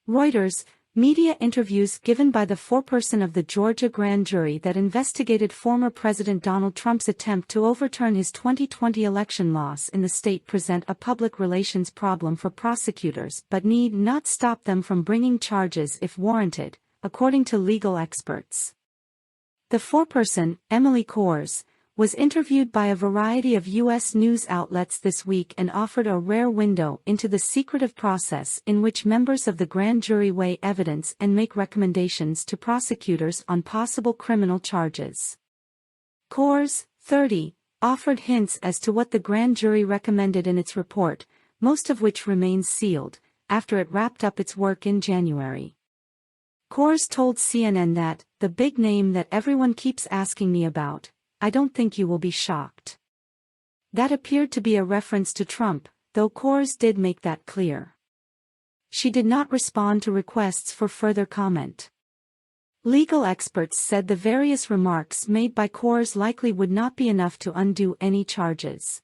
Reuters, media interviews given by the foreperson of the Georgia grand jury that investigated former President Donald Trump's attempt to overturn his 2020 election loss in the state present a public relations problem for prosecutors but need not stop them from bringing charges if warranted, according to legal experts. The foreperson, Emily Kohrs, was interviewed by a variety of U.S. news outlets this week and offered a rare window into the secretive process in which members of the grand jury weigh evidence and make recommendations to prosecutors on possible criminal charges. Kohrs, 30, offered hints as to what the grand jury recommended in its report, most of which remains sealed, after it wrapped up its work in January. Kohrs told CNN that, "The big name that everyone keeps asking me about, I don't think you will be shocked." That appeared to be a reference to Trump, though Kohrs did make that clear. She did not respond to requests for further comment. Legal experts said the various remarks made by Kohrs likely would not be enough to undo any charges.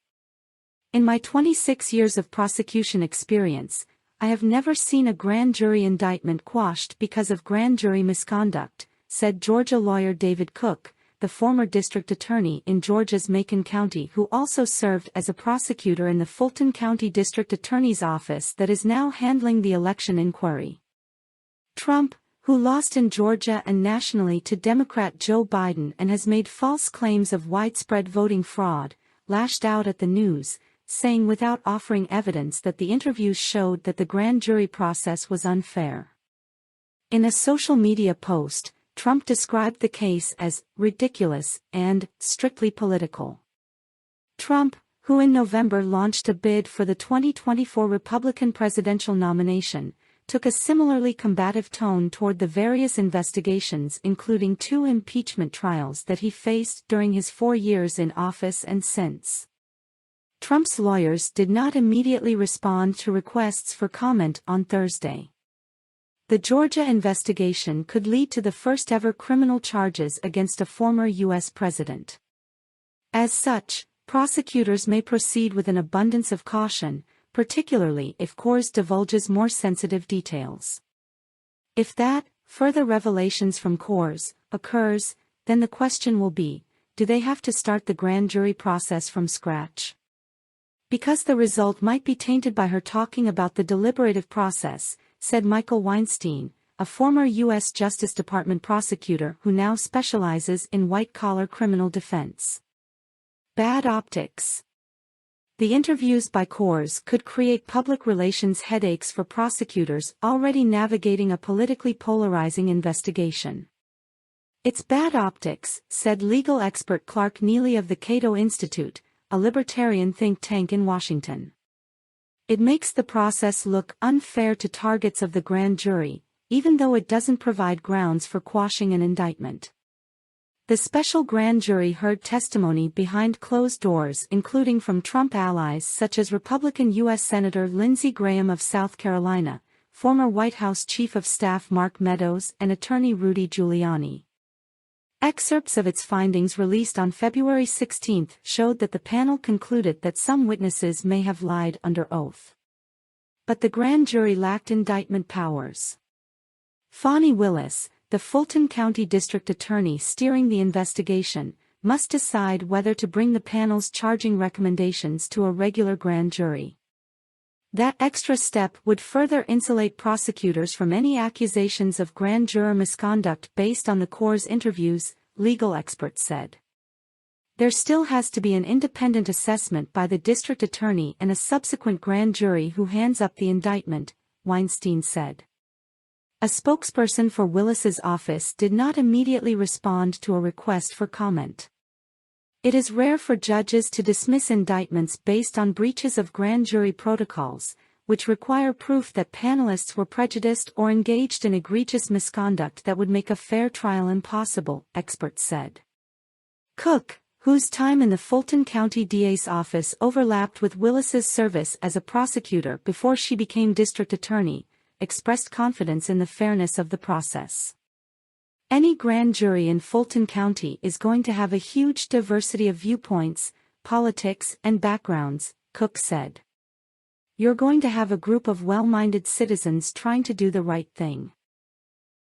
"In my 26 years of prosecution experience, I have never seen a grand jury indictment quashed because of grand jury misconduct," said Georgia lawyer David Cook, the former district attorney in Georgia's Macon County who also served as a prosecutor in the Fulton County District Attorney's Office that is now handling the election inquiry. Trump, who lost in Georgia and nationally to Democrat Joe Biden and has made false claims of widespread voting fraud, lashed out at the news, saying without offering evidence that the interviews showed that the grand jury process was unfair. In a social media post, Trump described the case as ridiculous and strictly political. Trump, who in November launched a bid for the 2024 Republican presidential nomination, took a similarly combative tone toward the various investigations including 2 impeachment trials that he faced during his 4 years in office and since. Trump's lawyers did not immediately respond to requests for comment on Thursday. The Georgia investigation could lead to the first-ever criminal charges against a former U.S. president. As such, prosecutors may proceed with an abundance of caution, particularly if Kohrs divulges more sensitive details. If that, further revelations from Kohrs, occurs, then the question will be, do they have to start the grand jury process from scratch? Because the result might be tainted by her talking about the deliberative process, said Michael Weinstein, a former U.S. Justice Department prosecutor who now specializes in white-collar criminal defense. Bad optics. The interviews by Kohrs could create public relations headaches for prosecutors already navigating a politically polarizing investigation. "It's bad optics," said legal expert Clark Neely of the Cato Institute, a libertarian think tank in Washington. "It makes the process look unfair to targets of the grand jury, even though it doesn't provide grounds for quashing an indictment." The special grand jury heard testimony behind closed doors including from Trump allies such as Republican U.S. Senator Lindsey Graham of South Carolina, former White House Chief of Staff Mark Meadows and attorney Rudy Giuliani. Excerpts of its findings released on February 16 showed that the panel concluded that some witnesses may have lied under oath. But the grand jury lacked indictment powers. Fani Willis, the Fulton County District Attorney steering the investigation, must decide whether to bring the panel's charging recommendations to a regular grand jury. That extra step would further insulate prosecutors from any accusations of grand juror misconduct based on the Kohrs interviews, legal experts said. There still has to be an independent assessment by the district attorney and a subsequent grand jury who hands up the indictment, Weinstein said. A spokesperson for Willis's office did not immediately respond to a request for comment. It is rare for judges to dismiss indictments based on breaches of grand jury protocols, which require proof that panelists were prejudiced or engaged in egregious misconduct that would make a fair trial impossible, experts said. Cook, whose time in the Fulton County DA's office overlapped with Willis's service as a prosecutor before she became district attorney, expressed confidence in the fairness of the process. Any grand jury in Fulton County is going to have a huge diversity of viewpoints, politics, and backgrounds, Cook said. you're going to have a group of well-minded citizens trying to do the right thing.